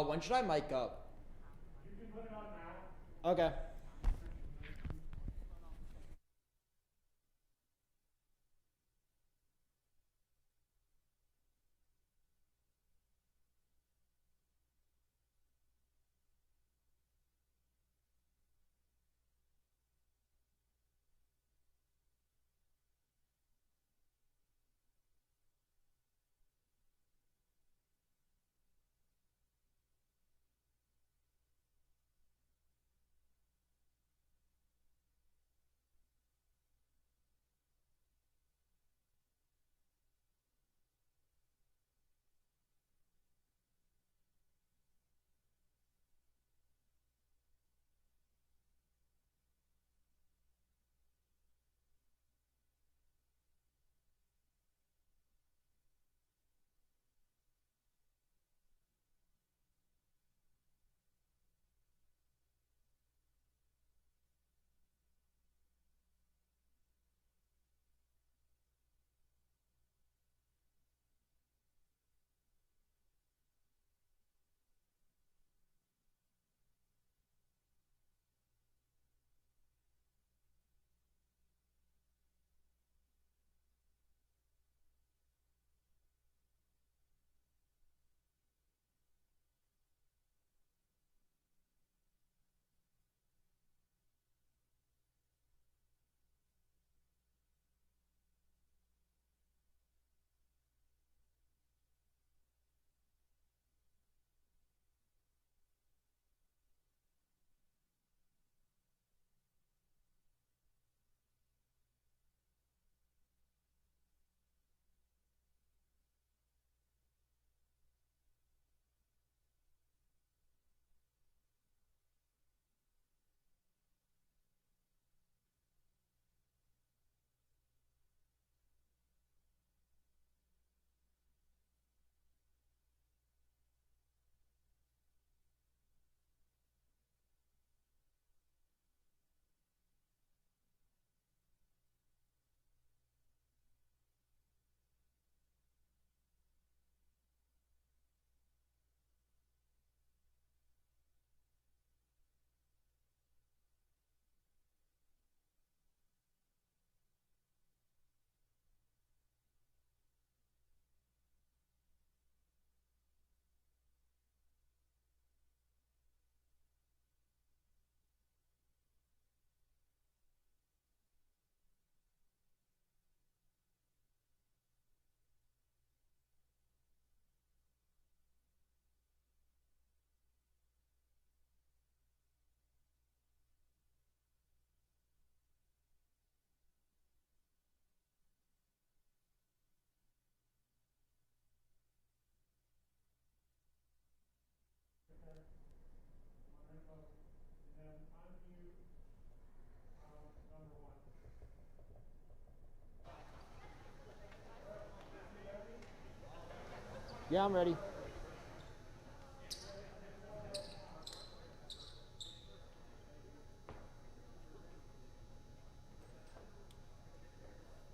When should I mic up? You can put it on now. Okay. Yeah, I'm ready.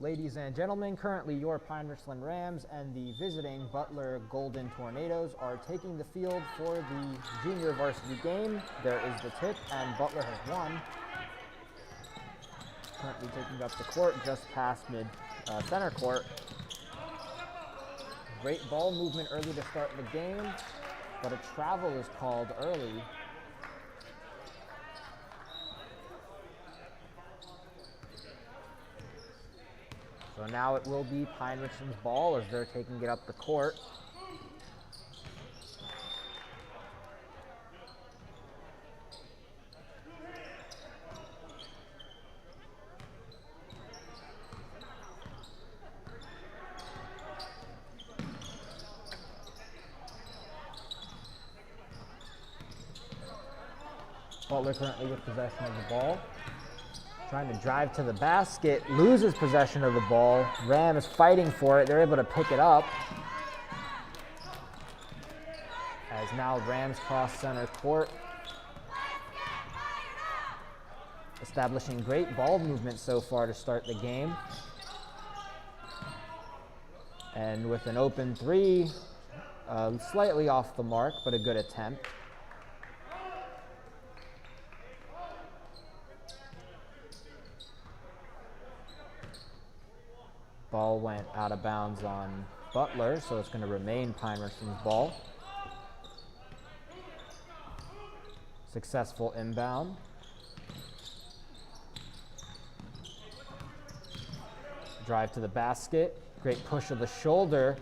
Ladies and gentlemen, currently your Pine-Richland Rams and the visiting Butler Golden Tornadoes are taking the field for the junior varsity game. There is the tip, and Butler has won. Currently taking up the court just past center court. Great ball movement early to start the game, but a travel is called early. So now it will be Pine-Richland's ball as they're taking it up the court. Butler currently with possession of the ball. Trying to drive to the basket, loses possession of the ball. Ram is fighting for it. They're able to pick it up. As now Rams cross center court. Establishing great ball movement so far to start the game. And with an open three, Slightly off the mark, but a good attempt. Ball went out of bounds on Butler, so it's going to remain Pine-Richland's ball. Successful inbound. Drive to the basket. Great push of the shoulder.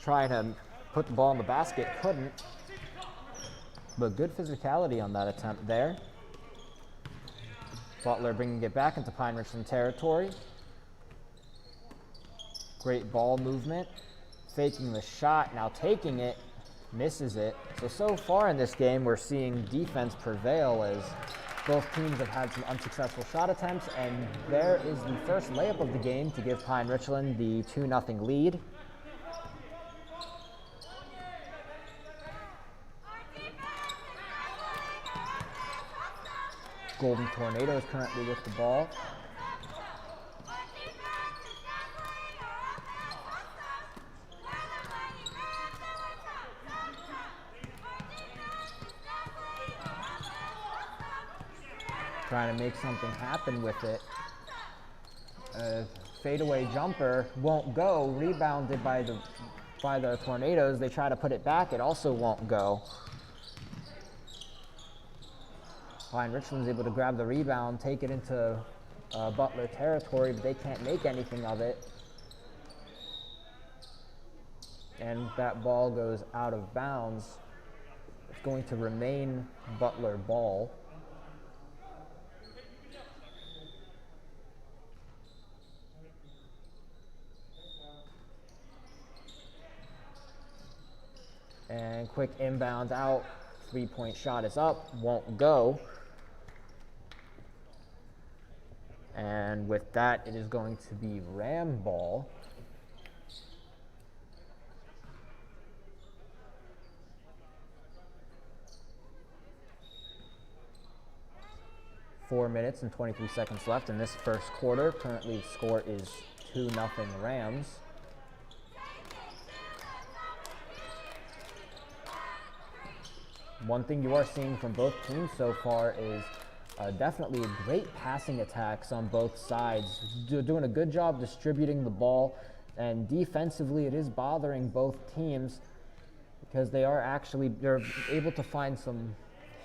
Trying to put the ball in the basket, couldn't. But good physicality on that attempt there. Butler bringing it back into Pine-Richland territory. Great ball movement. Faking the shot, now taking it, misses it. So far in this game, we're seeing defense prevail as both teams have had some unsuccessful shot attempts, and there is the first layup of the game to give Pine-Richland the 2-0 lead. Golden Tornadoes currently with the ball. Trying to make something happen with it. Fadeaway jumper won't go. Rebounded by the Tornadoes. They try to put it back. It also won't go. Pine-Richland's able to grab the rebound, take it into Butler territory, but they can't make anything of it. And that ball goes out of bounds. It's going to remain Butler ball. And quick inbound out. 3-point shot is up, won't go. And with that, it is going to be Ram ball. Four minutes and 23 seconds left in this first quarter. Currently, the score is 2-0 Rams. One thing you are seeing from both teams so far is definitely great passing attacks on both sides. Doing a good job distributing the ball, and defensively it is bothering both teams because they're able to find some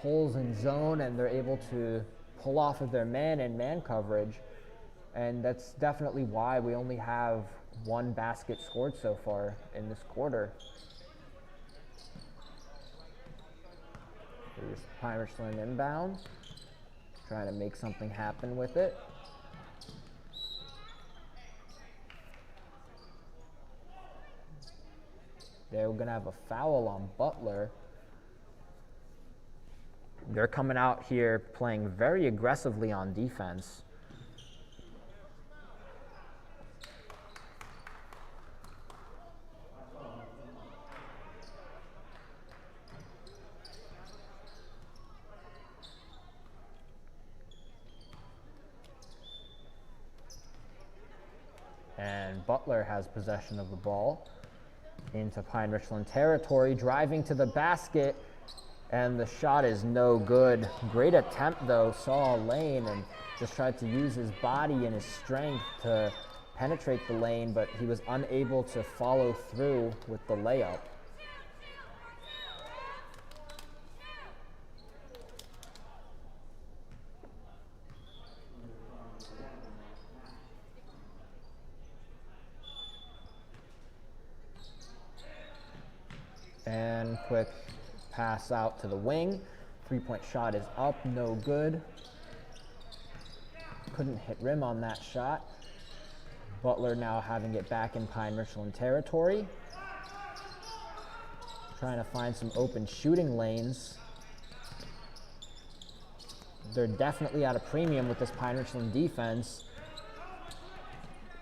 holes in zone, and they're able to pull off of their man and man coverage. And that's definitely why we only have one basket scored so far in this quarter. Here's Pine-Richland inbound, trying to make something happen with it. They're going to have a foul on Butler. They're coming out here playing very aggressively on defense. And Butler has possession of the ball into Pine-Richland territory, driving to the basket, and the shot is no good. Great attempt though, saw a lane and just tried to use his body and his strength to penetrate the lane, but he was unable to follow through with the layup. And quick pass out to the wing. 3-point shot is up, no good. Couldn't hit rim on that shot. Butler now having it back in Pine-Richland territory. Trying to find some open shooting lanes. They're definitely at a premium with this Pine-Richland defense.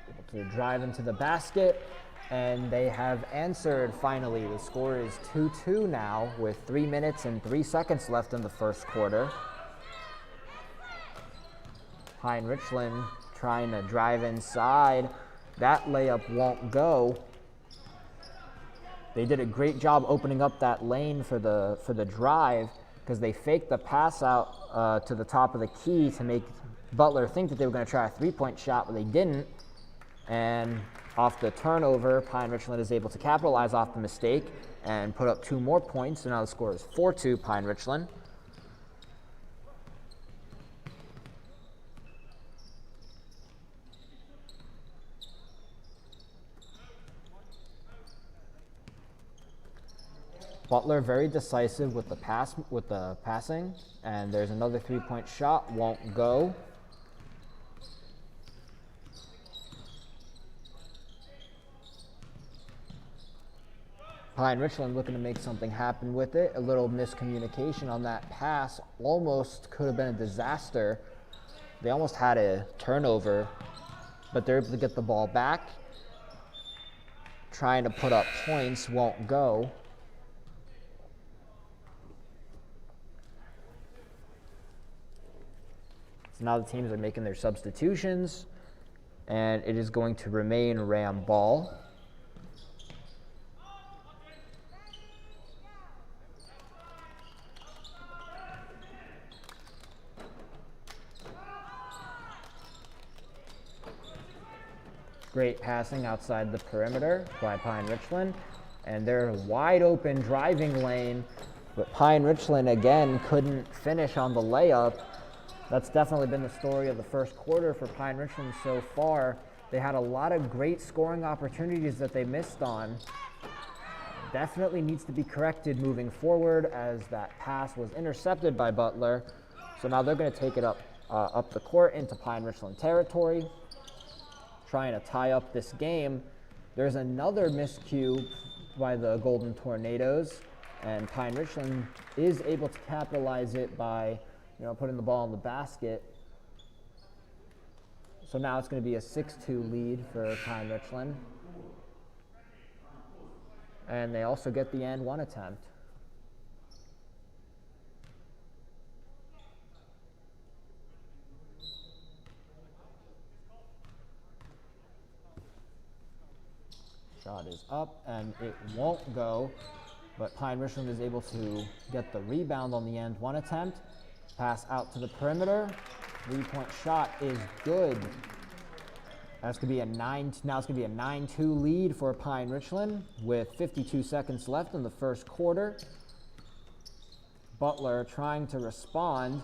Able to drive into the basket. And they have answered finally. The score is 2-2 now with 3 minutes and 3 seconds left in the first quarter. Pine-Richland trying to drive inside. That layup won't go. They did a great job opening up that lane for the drive, because they faked the pass out to the top of the key to make Butler think that they were going to try a three-point shot, but they didn't. And off the turnover, Pine-Richland is able to capitalize off the mistake and put up 2 more points. So now the score is 4-2 Pine-Richland. Butler very decisive with the passing, and there's another 3-point shot, won't go. Pine-Richland looking to make something happen with it. A little miscommunication on that pass, almost could have been a disaster. They almost had a turnover, but they're able to get the ball back. Trying to put up points, won't go. So now the teams are making their substitutions, and it is going to remain Ram ball. Great passing outside the perimeter by Pine-Richland, and they're wide open driving lane, but Pine-Richland again couldn't finish on the layup. That's definitely been the story of the first quarter for Pine-Richland so far. They had a lot of great scoring opportunities that they missed on. Definitely needs to be corrected moving forward, as that pass was intercepted by Butler. So now they're going to take it up the court into Pine-Richland territory, trying to tie up this game. There's another miscue by the Golden Tornadoes, and Pine-Richland is able to capitalize it by putting the ball in the basket. So now it's going to be a 6-2 lead for Pine-Richland. And they also get the and one attempt. Shot is up, and it won't go, but Pine-Richland is able to get the rebound on the and one attempt. Pass out to the perimeter. 3-point shot is good. That's going to be now it's going to be a 9-2 lead for Pine-Richland with 52 seconds left in the first quarter. Butler trying to respond.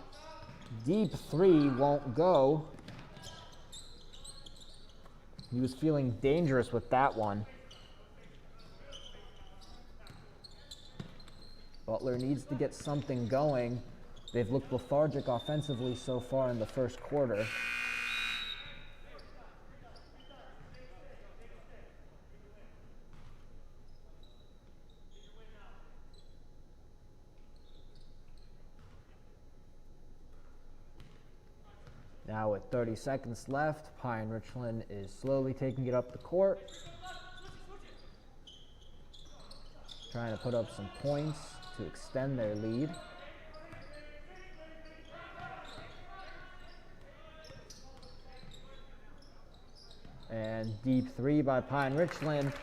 Deep 3 won't go. He was feeling dangerous with that one. Butler needs to get something going. They've looked lethargic offensively so far in the first quarter. Now with 30 seconds left, Pine-Richland is slowly taking it up the court, trying to put up some points to extend their lead. And deep 3 by Pine-Richland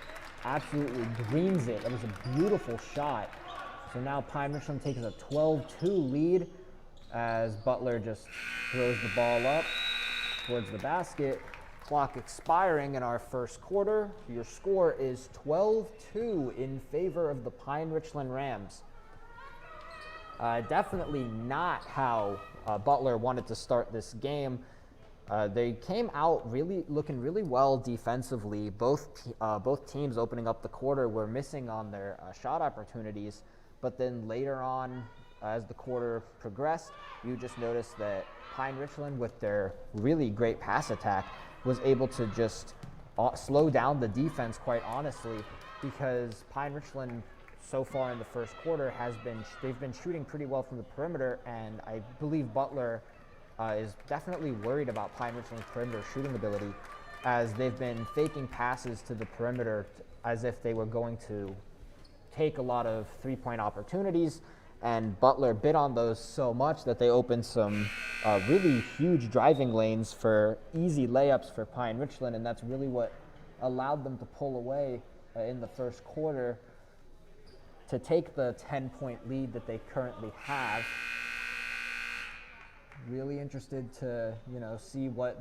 absolutely greens it. That was a beautiful shot. So now Pine-Richland takes a 12-2 lead as Butler just throws the ball up towards the basket. Clock expiring in our first quarter. Your score is 12-2 in favor of the Pine-Richland Rams. Definitely not how Butler wanted to start this game. They came out looking really well defensively. Both teams opening up the quarter were missing on their shot opportunities, but then later on, as the quarter progressed, you just noticed that Pine-Richland, with their really great pass attack, was able to just slow down the defense, quite honestly, because Pine-Richland so far in the first quarter they've been shooting pretty well from the perimeter, and I believe Butler is definitely worried about Pine-Richland's perimeter shooting ability, as they've been faking passes to the perimeter as if they were going to take a lot of three-point opportunities, and Butler bit on those so much that they opened some really huge driving lanes for easy layups for Pine-Richland, and that's really what allowed them to pull away in the first quarter. to take the 10-point lead that they currently have. Really interested to, see what the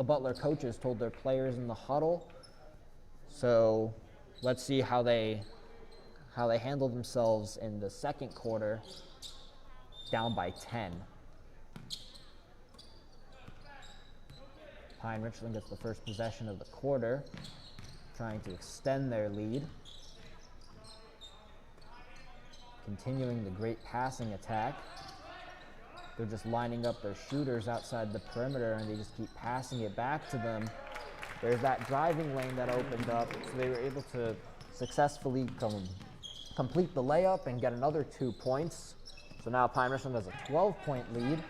Butler coaches told their players in the huddle. So let's see how they handle themselves in the second quarter, down by 10. Pine-Richland gets the first possession of the quarter, trying to extend their lead. Continuing the great passing attack. They're just lining up their shooters outside the perimeter, and they just keep passing it back to them. There's that driving lane that opened up, so they were able to successfully complete the layup and get another 2 points. So now Pine-Richland has a 12-point lead.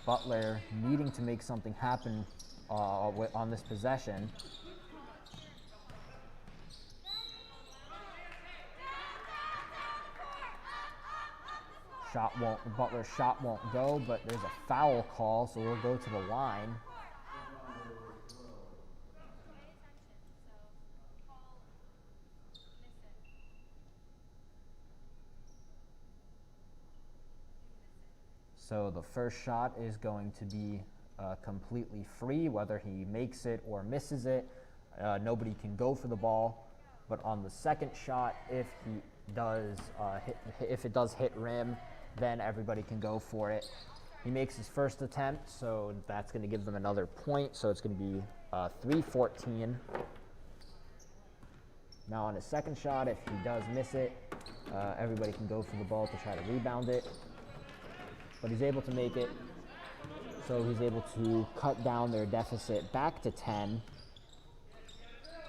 Butler needing to make something happen on this possession. Butler's shot won't go, but there's a foul call, so we'll go to the line. So the first shot is going to be completely free, whether he makes it or misses it. Nobody can go for the ball. But on the second shot, if it does hit rim, then everybody can go for it. He makes his first attempt, so that's going to give them another point. So it's going to be 3-14. Now on his second shot, if he does miss it, everybody can go for the ball to try to rebound it. But he's able to make it, so he's able to cut down their deficit back to 10.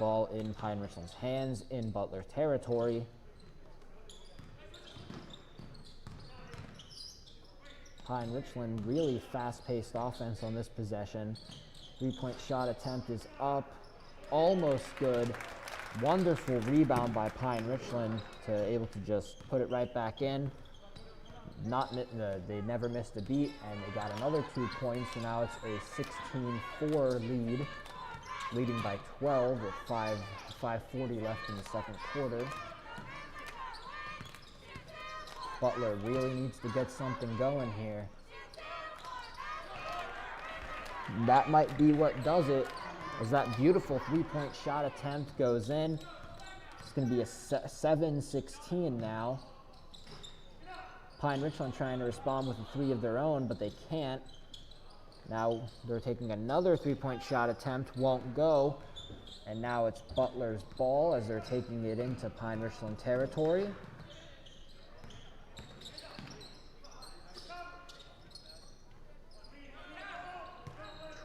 Ball in Pine-Richland's hands in Butler territory. Pine-Richland, really fast-paced offense on this possession. 3-point shot attempt is up, almost good. Wonderful rebound by Pine-Richland to able to just put it right back in. They never missed a beat, and they got another 2 points, so now it's a 16-4 lead, leading by 12 with 5:40 left in the second quarter. Butler really needs to get something going here. That might be what does it, as that beautiful 3-point shot attempt goes in. It's going to be a 7-16 now. Pine-Richland trying to respond with a 3 of their own, but they can't. Now they're taking another 3-point shot attempt, won't go. And now it's Butler's ball as they're taking it into Pine-Richland territory.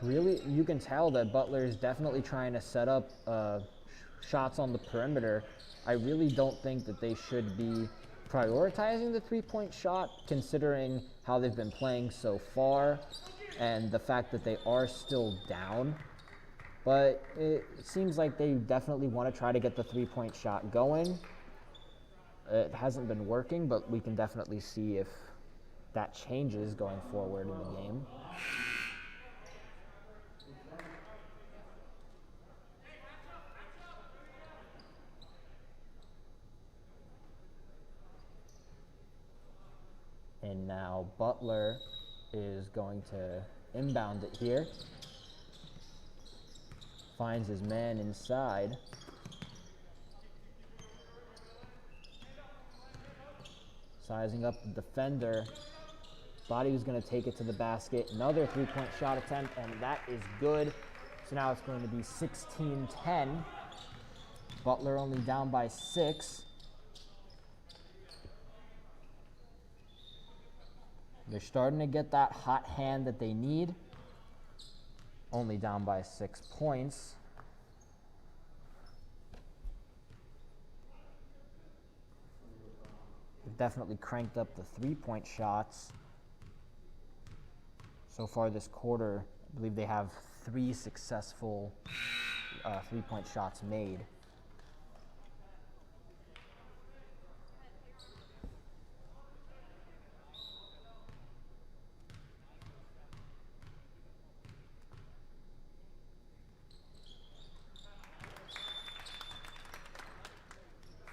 Really, you can tell that Butler is definitely trying to set up shots on the perimeter. I really don't think that they should be prioritizing the 3-point shot, considering how they've been playing so far and the fact that they are still down. But it seems like they definitely want to try to get the 3-point shot going. It hasn't been working, but we can definitely see if that changes going forward in the game. And now Butler is going to inbound it here. Finds his man inside. Sizing up the defender. Thought he was going to take it to the basket. Another 3-point shot attempt, and that is good. So now it's going to be 16-10. Butler only down by 6. They're starting to get that hot hand that they need. Only down by 6 points. They've definitely cranked up the 3-point shots. So far this quarter, I believe they have 3 successful 3-point shots made.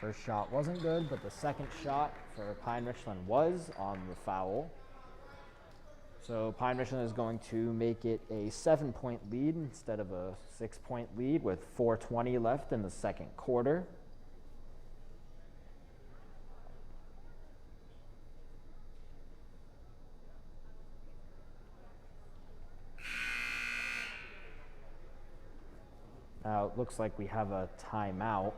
First shot wasn't good, but the second shot for Pine-Richland was on the foul. So Pine-Richland is going to make it a 7-point lead instead of a 6-point lead with 4:20 left in the second quarter. Now it looks like we have a timeout.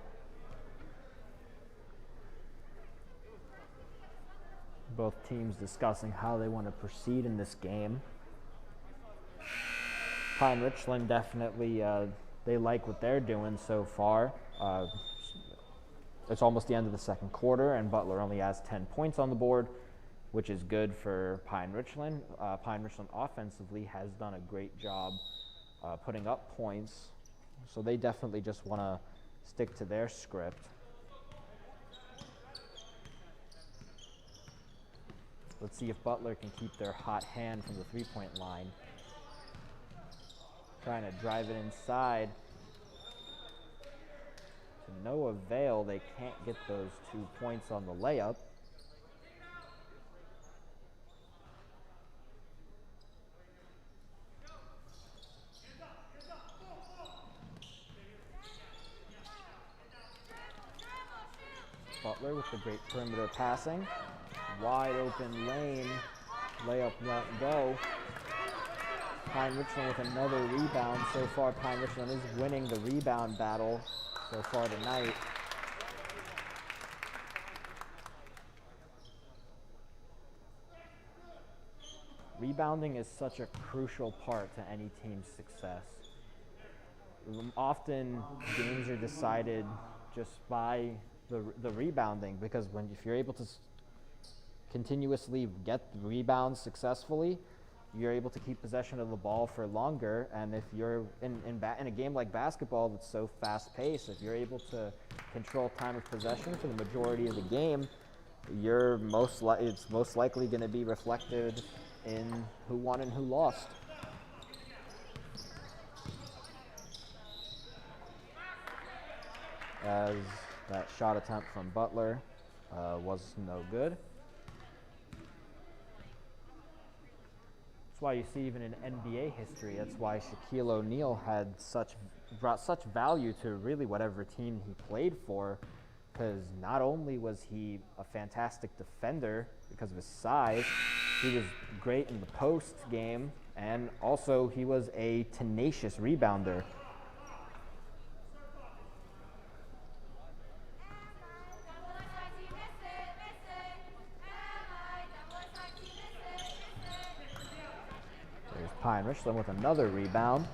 Both teams discussing how they want to proceed in this game. Pine-Richland definitely, they like what they're doing so far. It's almost the end of the second quarter, and Butler only has 10 points on the board, which is good for Pine-Richland. Pine-Richland offensively has done a great job putting up points, so they definitely just want to stick to their script. Let's see if Butler can keep their hot hand from the three-point line. Trying to drive it inside. To no avail, they can't get those 2 points on the layup. Butler with the great perimeter passing. Wide open lane. Layup won't go. Pine-Richland with another rebound. So far, Pine-Richland is winning the rebound battle so far tonight. Rebounding is such a crucial part to any team's success. Often, games are decided just by the rebounding, because if you're able to continuously get rebounds successfully, you're able to keep possession of the ball for longer. And if you're in a game like basketball that's so fast-paced, if you're able to control time of possession for the majority of the game, it's most likely going to be reflected in who won and who lost. As that shot attempt from Butler was no good. That's why you see even in NBA history, that's why Shaquille O'Neal brought such value to really whatever team he played for, because not only was he a fantastic defender because of his size, he was great in the post game, and also he was a tenacious rebounder. There's Pine-Richland with another rebound.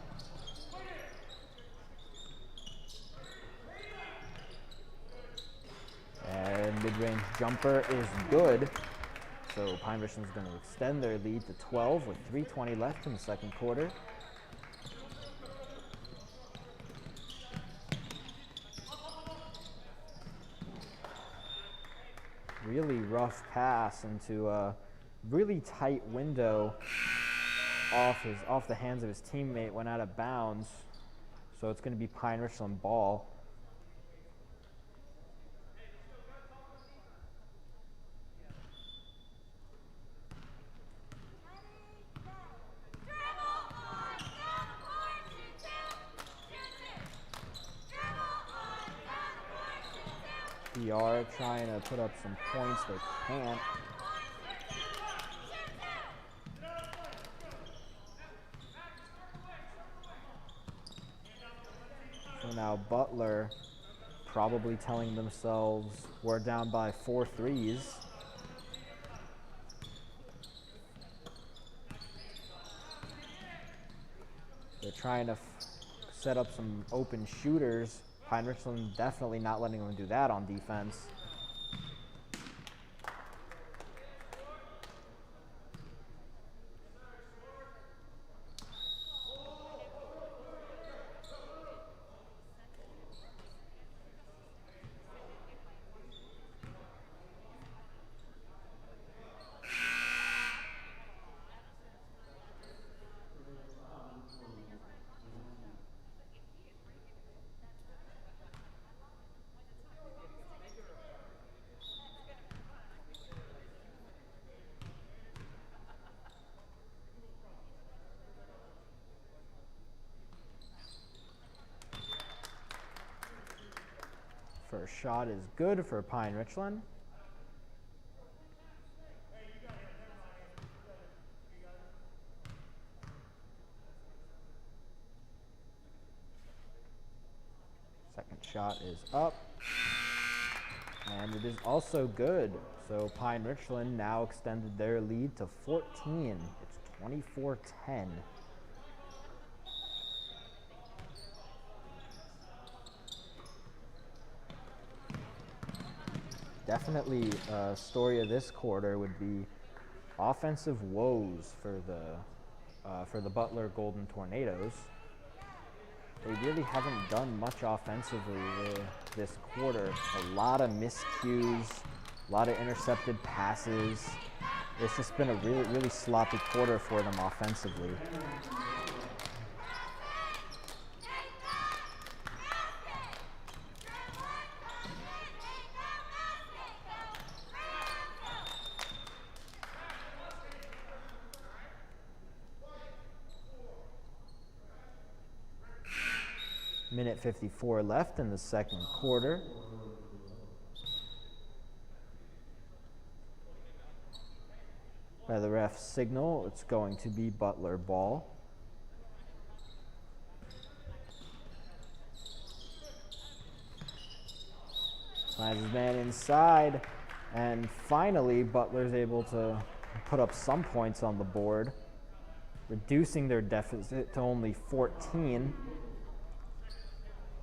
And mid-range jumper is good. So Pine-Richland's going to extend their lead to 12 with 3:20 left in the second quarter. Really rough pass into a really tight window off the hands of his teammate, went out of bounds. So it's going to be Pine-Richland ball. PR trying to put up some points, they can't. So now Butler probably telling themselves we're down by 4 threes. They're trying to set up some open shooters. Pine-Richland definitely not letting them do that on defense. First shot is good for Pine-Richland. Second shot is up. And it is also good. So Pine-Richland now extended their lead to 14. It's 24-10. Definitely a story of this quarter would be offensive woes for the Butler Golden Tornadoes. They really haven't done much offensively this quarter. A lot of miscues, a lot of intercepted passes. It's just been a really, really sloppy quarter for them offensively. Minute 54 left in the second quarter. By the ref's signal, it's going to be Butler ball. Finds his man inside, and finally Butler's able to put up some points on the board, reducing their deficit to only 14.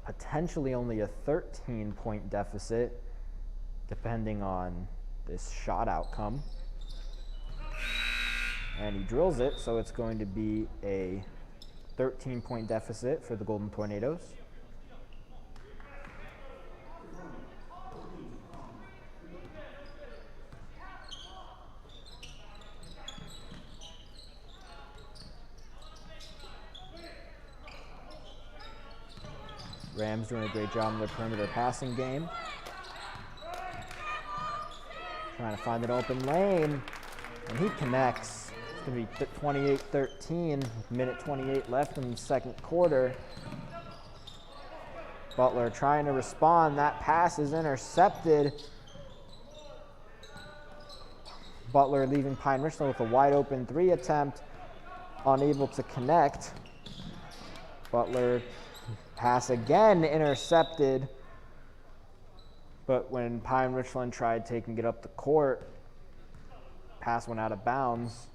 Potentially only a 13-point deficit, depending on this shot outcome. And he drills it, so it's going to be a 13-point deficit for the Golden Tornadoes. Rams doing a great job in their perimeter passing game. Trying to find an open lane, and he connects. It's going to be 28-13, minute 28 left in the second quarter. Butler trying to respond. That pass is intercepted. Butler leaving Pine-Richland with a wide open 3 attempt, unable to connect. Butler pass again intercepted, but when Pine-Richland tried taking it up the court, pass went out of bounds,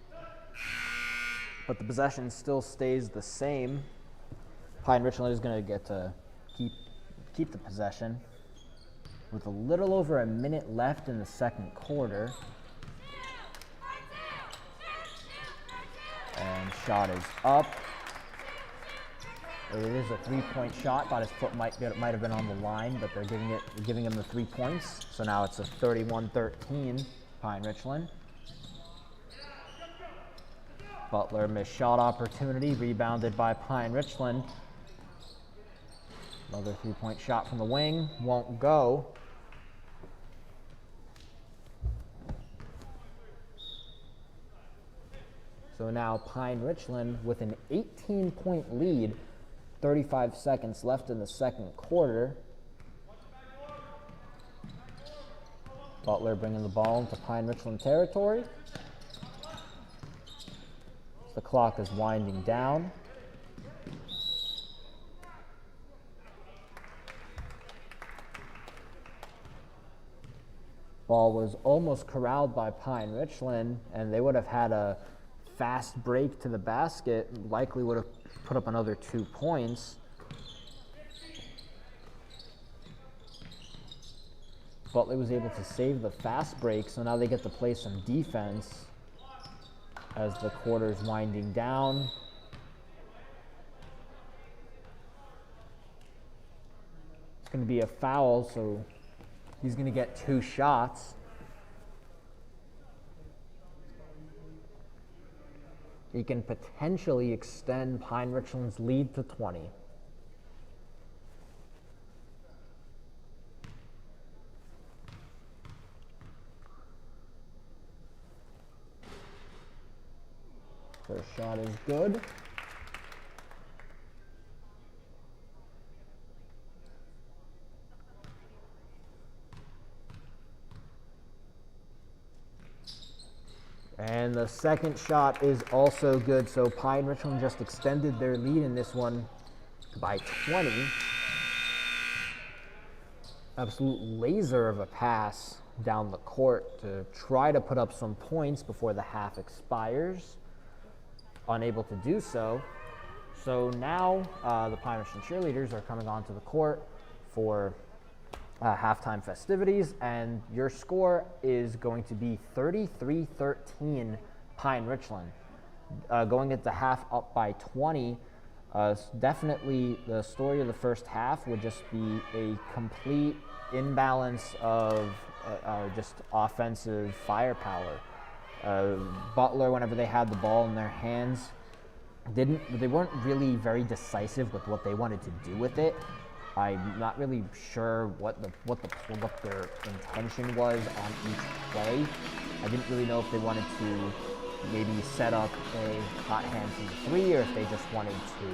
but the possession still stays the same. Pine-Richland is going to get to keep the possession with a little over a minute left in the second quarter. And shot is up. It is a 3-point shot. Thought his foot might have been on the line, but they're giving him the 3 points. So now it's a 31-13 Pine-Richland. Butler missed shot opportunity, rebounded by Pine-Richland. Another 3-point shot from the wing, won't go. So now Pine-Richland with an 18-point lead. 35 seconds left in the second quarter. Butler bringing the ball into Pine-Richland territory. The clock is winding down. Ball was almost corralled by Pine-Richland, and they would have had a fast break to the basket, likely would have put up another 2 points. Butler was able to save the fast break, so now they get to play some defense as the quarter's winding down. It's going to be a foul, so he's going to get 2 shots. He can potentially extend Pine-Richland's lead to 20. First shot is good. And the second shot is also good. So Pine-Richland just extended their lead in this one by 20. Absolute laser of a pass down the court to try to put up some points before the half expires. Unable to do so. So now the Pine-Richland cheerleaders are coming onto the court for halftime festivities, and your score is going to be 33-13 Pine-Richland. Going into half up by 20. Definitely the story of the first half would just be a complete imbalance of just offensive firepower. Butler, whenever they had the ball in their hands, they weren't really very decisive with what they wanted to do with it. I'm not really sure what their intention was on each play. I didn't really know if they wanted to maybe set up a hot hand from the three, or if they just wanted to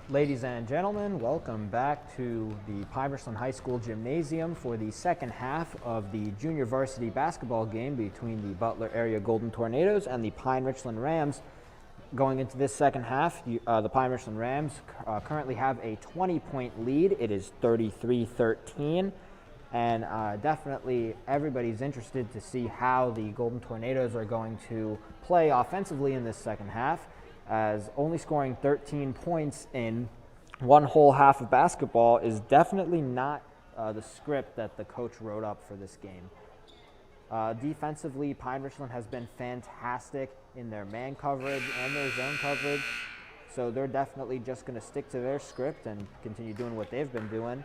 Ladies and gentlemen, welcome back to the Pine-Richland High School Gymnasium for the second half of the junior varsity basketball game between the Butler area Golden Tornadoes and the Pine-Richland Rams. Going into this second half, the Pine-Richland Rams currently have a 20-point lead. It is 33-13, and definitely everybody's interested to see how the Golden Tornadoes are going to play offensively in this second half, as only scoring 13 points in one whole half of basketball is definitely not the script that the coach wrote up for this game. Defensively, Pine-Richland has been fantastic in their man coverage and their zone coverage, so they're definitely just going to stick to their script and continue doing what they've been doing.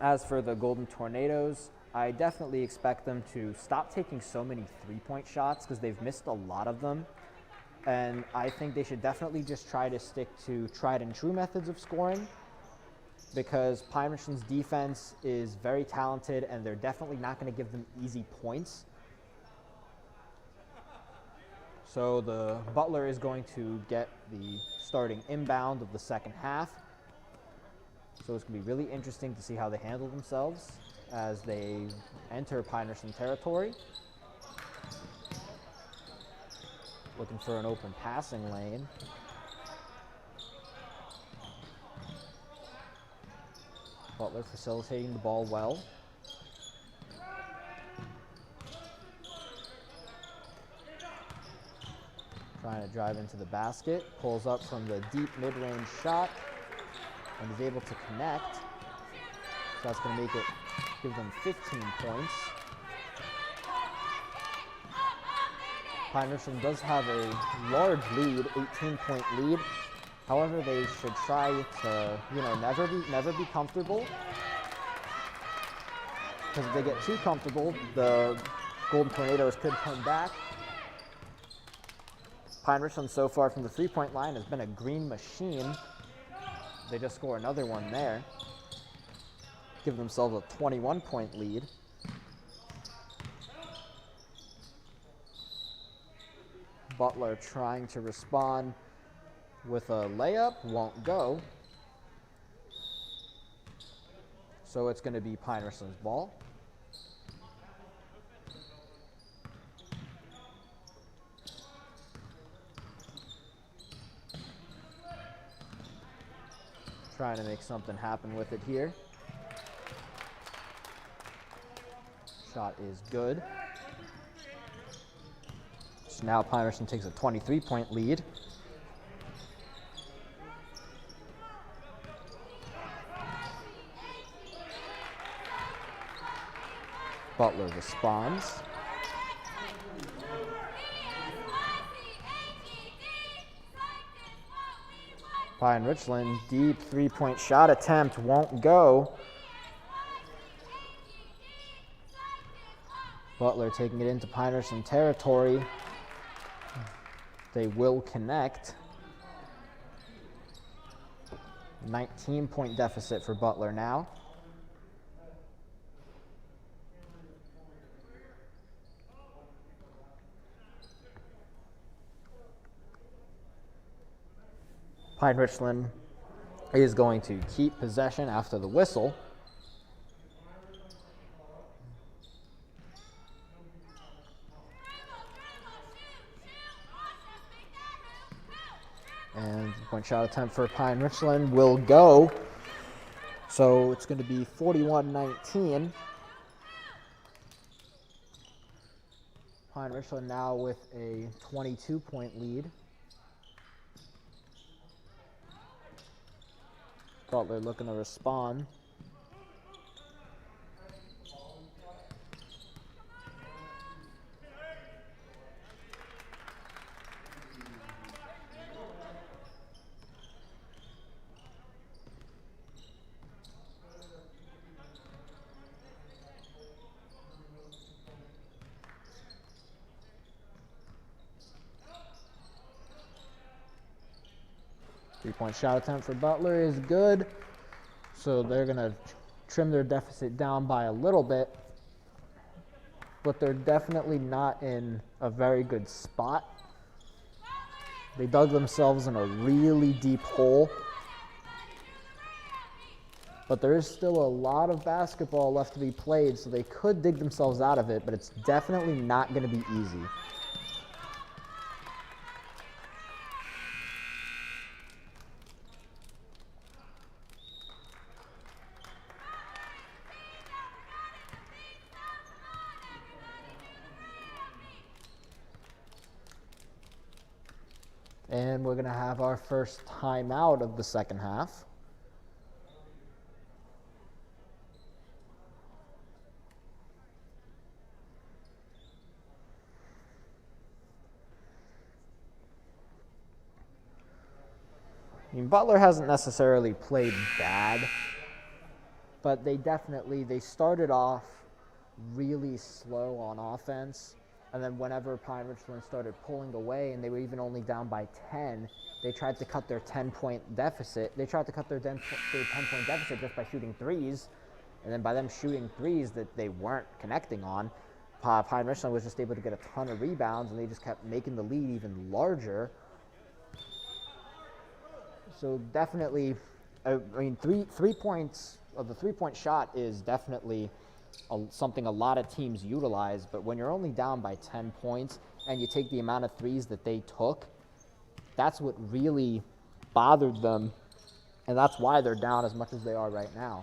As for the Golden Tornadoes, I definitely expect them to stop taking so many three-point shots because they've missed a lot of them. And I think they should definitely just try to stick to tried and true methods of scoring, because Pine-Richland's defense is very talented and they're definitely not going to give them easy points. So the Butler is going to get the starting inbound of the second half. So it's going to be really interesting to see how they handle themselves as they enter Pine-Richland territory. Looking for an open passing lane. Butler facilitating the ball well. Trying to drive into the basket. Pulls up from the deep mid-range shot and is able to connect. So that's going to give them 15 points. Pine-Richland does have a large lead, 18-point lead. However, they should try to, never be comfortable. Because if they get too comfortable, the Golden Tornadoes could come back. Pine-Richland so far from the three-point line has been a green machine. They just score another one there. Give themselves a 21-point lead. Butler trying to respond with a layup, won't go. So it's going to be Pine-Richland's ball. Trying to make something happen with it here. Shot is good. So now Pine-Richland takes a 23-point lead. Butler responds. Pine-Richland, deep three-point shot attempt won't go. Butler taking it into Pine-Richland territory. They will connect. 19-point deficit for Butler now. Pine-Richland is going to keep possession after the whistle. And point shot attempt for Pine-Richland will go. So it's going to be 41-19. Pine-Richland now with a 22-point lead. Butler looking to respond. Three-point shot attempt for Butler is good. So they're going to trim their deficit down by a little bit. But they're definitely not in a very good spot. They dug themselves in a really deep hole. But there is still a lot of basketball left to be played, so they could dig themselves out of it, but it's definitely not going to be easy. And we're going to have our first timeout of the second half. I mean, Butler hasn't necessarily played bad, but they started off really slow on offense. And then whenever Pine-Richland started pulling away and they were even only down by 10, they tried to cut their 10-point deficit. They tried to cut their 10-point deficit just by shooting threes. And then by them shooting threes that they weren't connecting on, Pine-Richland was just able to get a ton of rebounds, and they just kept making the lead even larger. So definitely, I mean, 3 points of the 3-point shot is definitely something a lot of teams utilize, but when you're only down by 10 points and you take the amount of threes that they took, that's what really bothered them, and that's why they're down as much as they are right now.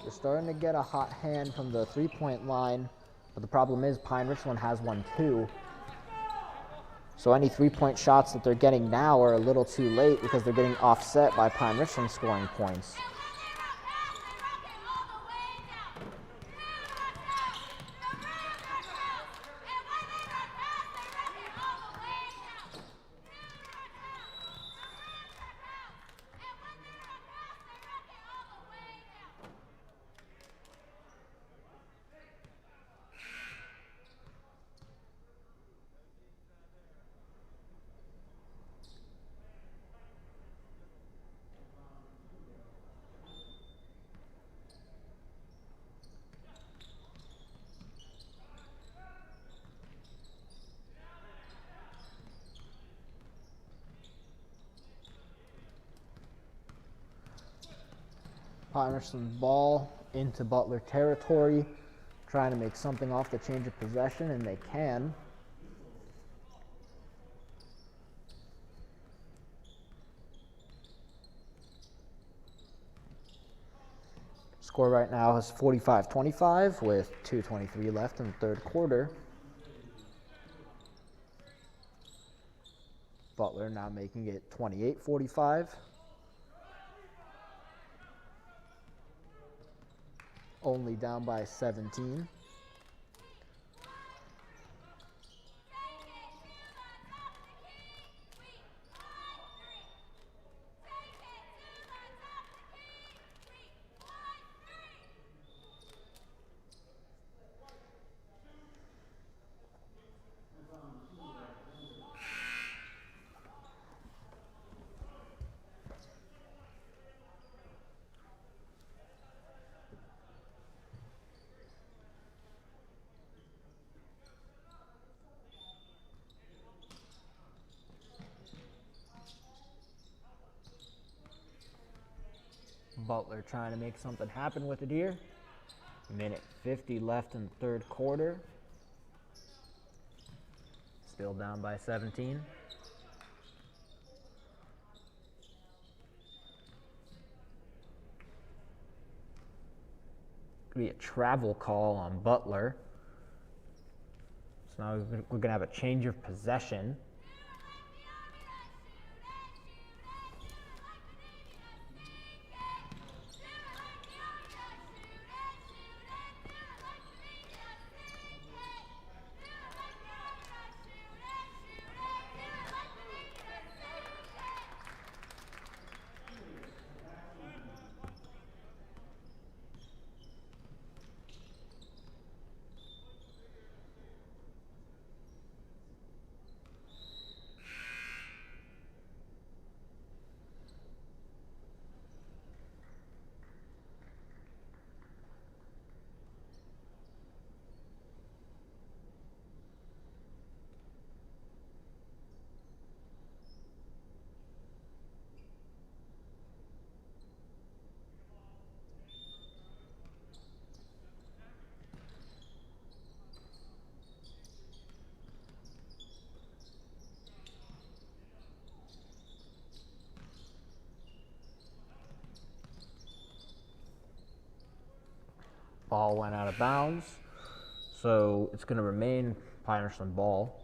They're starting to get a hot hand from the 3-point line, but the problem is Pine-Richland has one too. So any 3-point shots that they're getting now are a little too late because they're getting offset by Pine-Richland scoring points. Pine-Richland's ball into Butler territory, trying to make something off the change of possession, and they can. Score right now is 45-25 with 2:23 left in the third quarter. Butler now making it 28-45. Only down by 17. Butler trying to make something happen with it here. Minute 50 left in the third quarter. Still down by 17. Could be a travel call on Butler. So now we're going to have a change of possession. Ball went out of bounds, so it's going to remain Pine-Richland ball.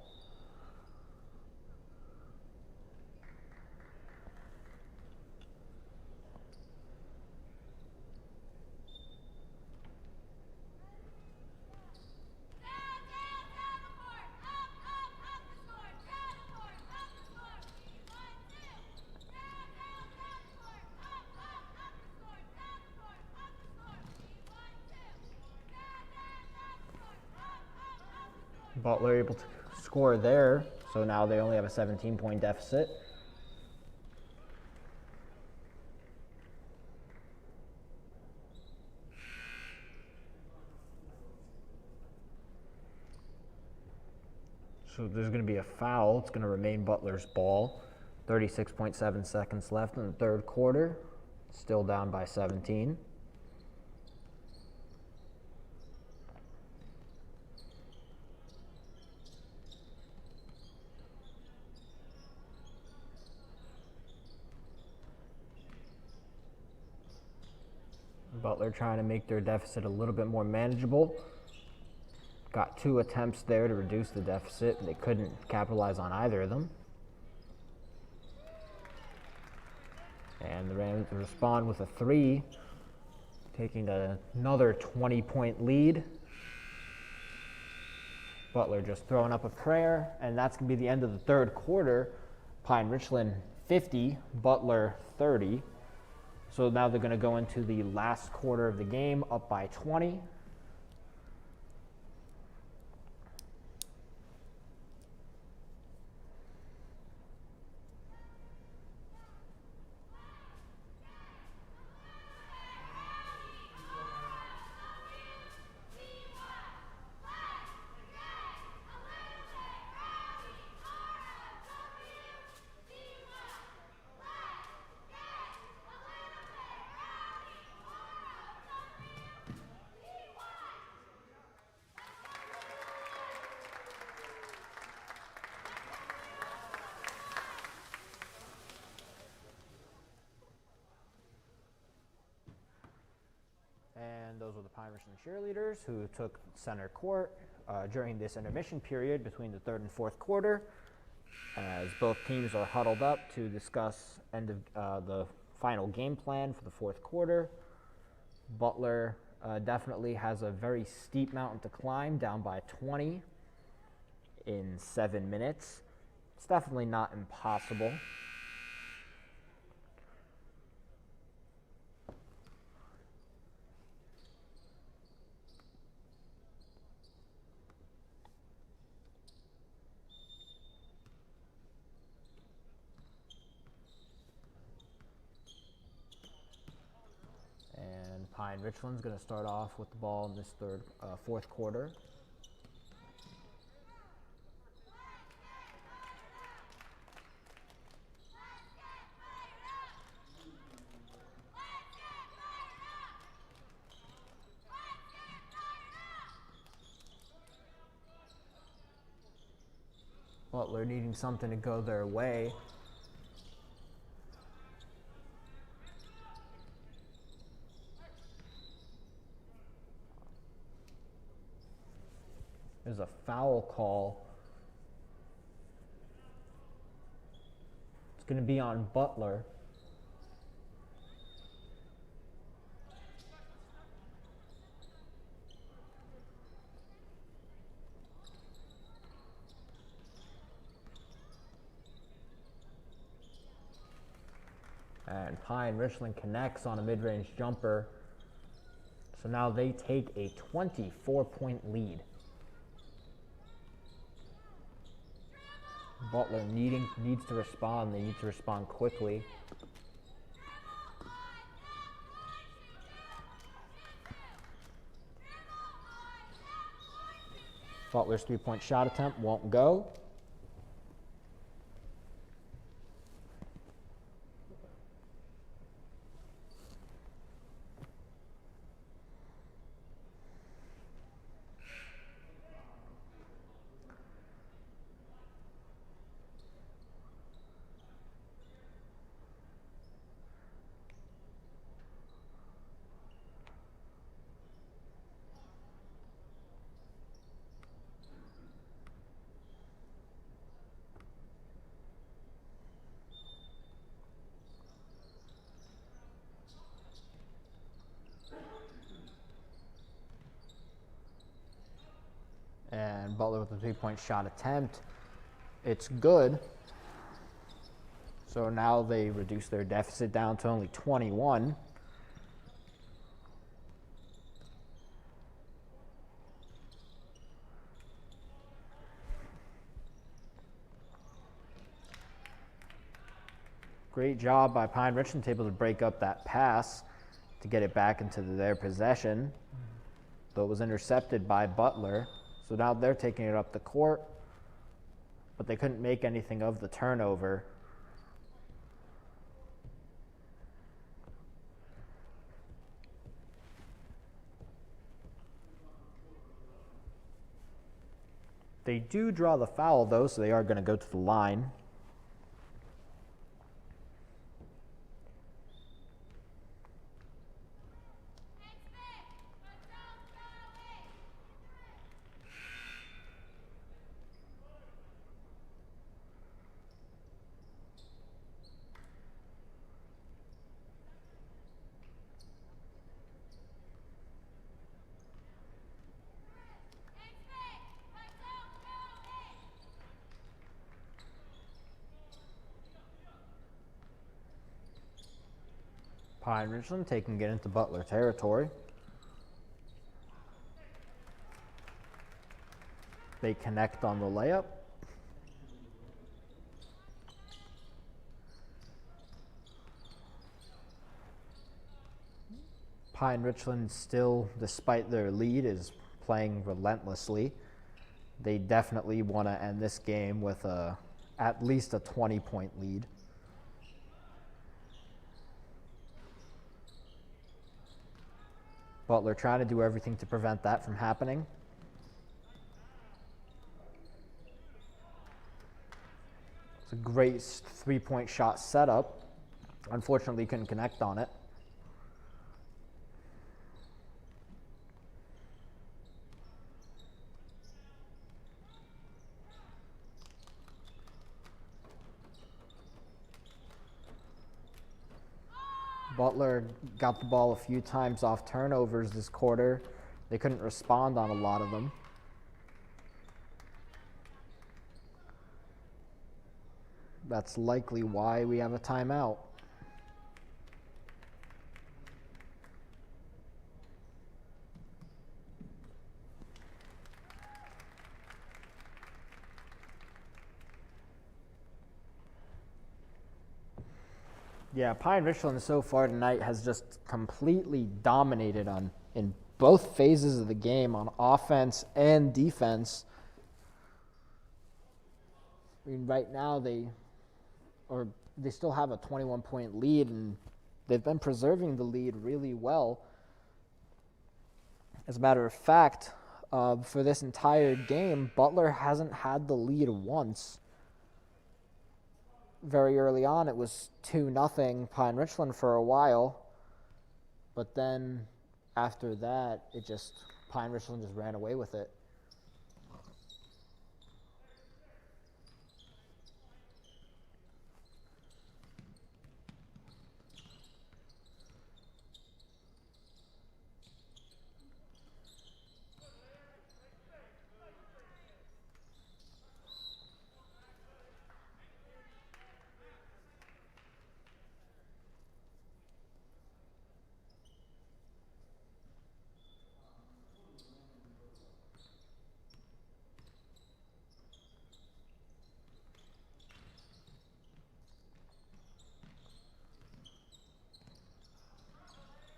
Butler able to score there, so now they only have a 17-point deficit. So there's going to be a foul. It's going to remain Butler's ball. 36.7 seconds left in the third quarter. Still down by 17. Butler trying to make their deficit a little bit more manageable. Got 2 attempts there to reduce the deficit. They couldn't capitalize on either of them. And the Rams respond with a 3, taking another 20-point lead. Butler just throwing up a prayer, and that's going to be the end of the third quarter. Pine-Richland 50, Butler 30. So now they're going to go into the last quarter of the game, up by 20. And those were the Pine-Richland cheerleaders who took center court during this intermission period between the third and fourth quarter, as both teams are huddled up to discuss the final game plan for the fourth quarter. Butler definitely has a very steep mountain to climb, down by 20 in 7 minutes. It's definitely not impossible. Pine-Richland's going to start off with the ball in this fourth quarter. Butler needing something to go their way. There's a foul call. It's going to be on Butler. And Pine-Richland connects on a mid-range jumper. So now they take a 24-point lead. Butler needs to respond. They need to respond quickly. Butler's three-point shot attempt won't go. Butler with a three-point shot attempt. It's good. So now they reduce their deficit down to only 21. Great job by Pine-Richland, able to break up that pass to get it back into their possession. Though it was intercepted by Butler. So now they're taking it up the court, but they couldn't make anything of the turnover. They do draw the foul, though, so they are going to go to the line. Pine-Richland taking it into Butler territory. They connect on the layup. Pine-Richland still, despite their lead, is playing relentlessly. They definitely want to end this game with at least a 20-point lead. Butler trying to do everything to prevent that from happening. It's a great three-point shot setup. Unfortunately, couldn't connect on it. Butler got the ball a few times off turnovers this quarter. They couldn't respond on a lot of them. That's likely why we have a timeout. Yeah, Pine-Richland so far tonight has just completely dominated in both phases of the game, on offense and defense. I mean, right now they still have a 21-point lead, and they've been preserving the lead really well. As a matter of fact, for this entire game, Butler hasn't had the lead once. Very early on, it was 2-0 Pine-Richland for a while, but then after that, Pine-Richland just ran away with it.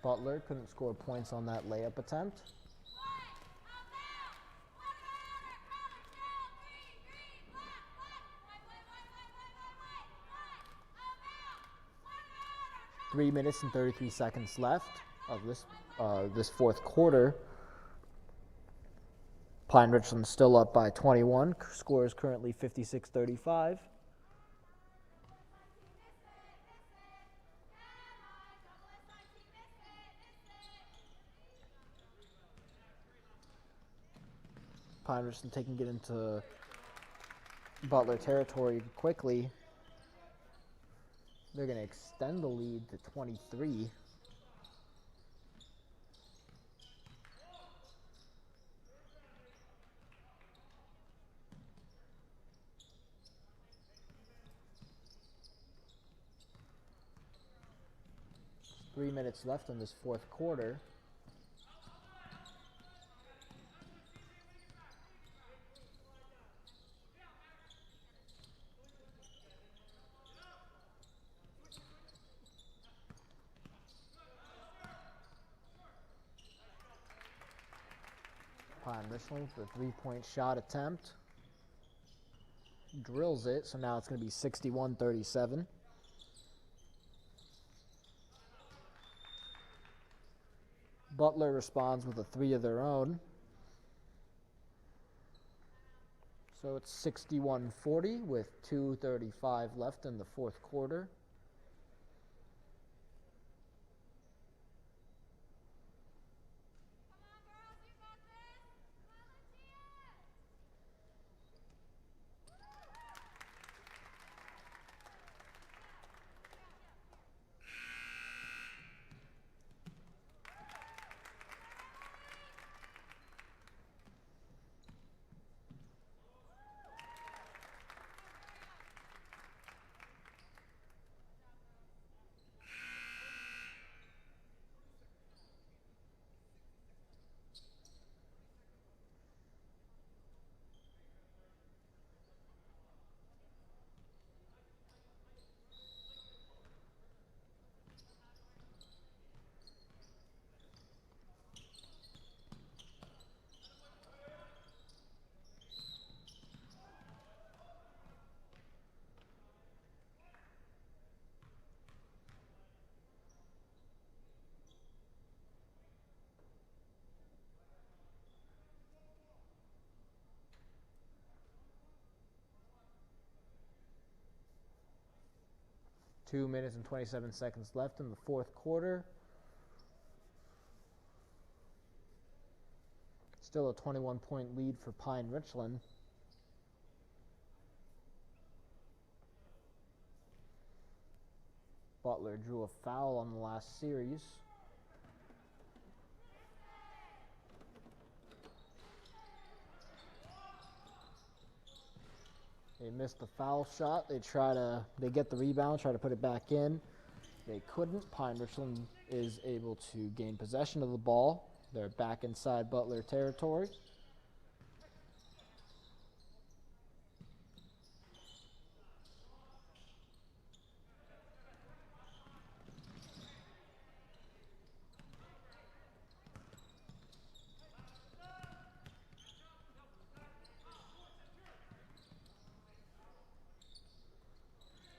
Butler couldn't score points on that layup attempt. Three minutes and 33 seconds left of this fourth quarter. Pine-Richland still up by 21. Score is currently 56-35. Pine-Richland taking it into Butler territory quickly. They're going to extend the lead to 23. 3 minutes left in this fourth quarter. Pine-Richland for a three-point shot attempt. Drills it, so now it's going to be 61-37. Butler responds with a three of their own. So it's 61-40 with 2:35 left in the fourth quarter. Two minutes and 27 seconds left in the fourth quarter. Still a 21-point lead for Pine-Richland. Butler drew a foul on the last series. They missed the foul shot. They get the rebound, try to put it back in. They couldn't. Pine-Richland is able to gain possession of the ball. They're back inside Butler territory.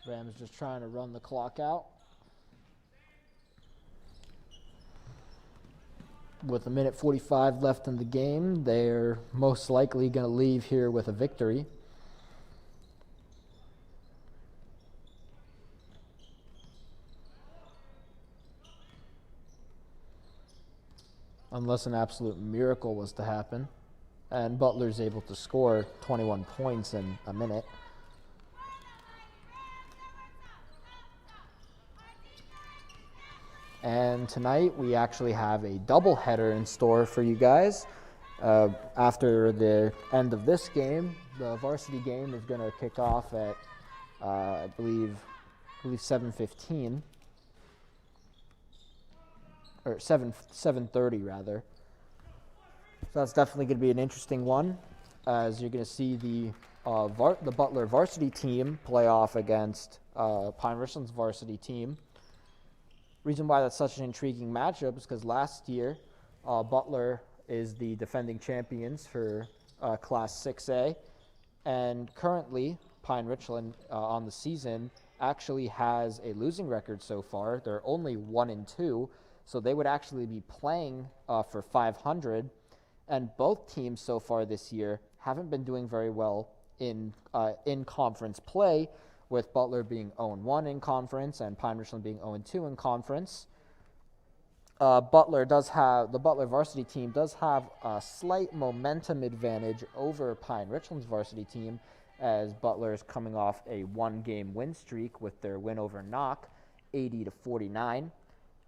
Rams just trying to run the clock out. With a minute 45 left in the game, they're most likely going to leave here with a victory. Unless an absolute miracle was to happen. And Butler's able to score 21 points in a minute. And tonight we actually have a doubleheader in store for you guys. After the end of this game, the varsity game is going to kick off at, I believe 7:15 or 7:30 rather. So that's definitely going to be an interesting one, as you're going to see the Butler varsity team play off against Pine-Richland's varsity team. Reason why that's such an intriguing matchup is because last year, Butler is the defending champions for Class 6A, and currently Pine-Richland on the season actually has a losing record so far. They're only 1-2, so they would actually be playing for 500, and both teams so far this year haven't been doing very well in conference play, with Butler being 0-1 in conference and Pine-Richland being 0-2 in conference. The Butler varsity team does have a slight momentum advantage over Pine-Richland's varsity team, as Butler is coming off a one-game win streak with their win over Knock, 80-49.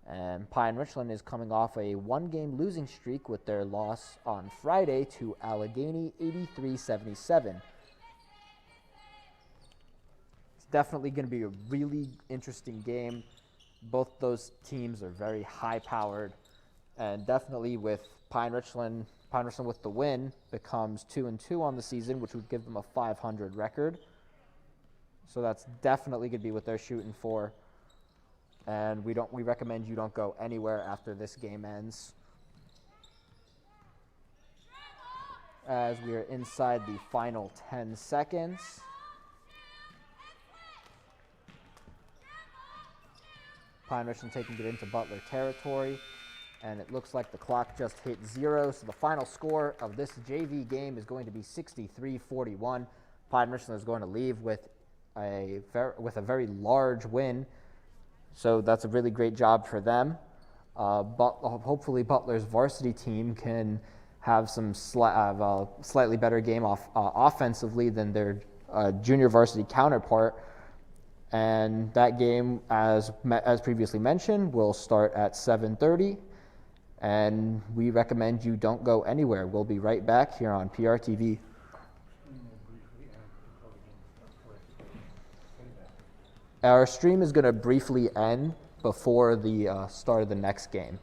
And Pine-Richland is coming off a one-game losing streak with their loss on Friday to Allegheny, 83-77. Definitely going to be a really interesting game. Both those teams are very high-powered, and definitely with Pine-Richland with the win becomes 2-2 on the season, which would give them a 500 record. So that's definitely going to be what they're shooting for. And we recommend you don't go anywhere after this game ends. As we are inside the final 10 seconds. Pine-Richland taking it into Butler territory. And it looks like the clock just hit 0. So the final score of this JV game is going to be 63-41. Pine-Richland is going to leave with a very large win. So that's a really great job for them. But hopefully Butler's varsity team can have a slightly better game offensively than their junior varsity counterpart. And that game, as previously mentioned, will start at 7:30. And we recommend you don't go anywhere. We'll be right back here on PRTV. Our stream is going to briefly end before the start of the next game.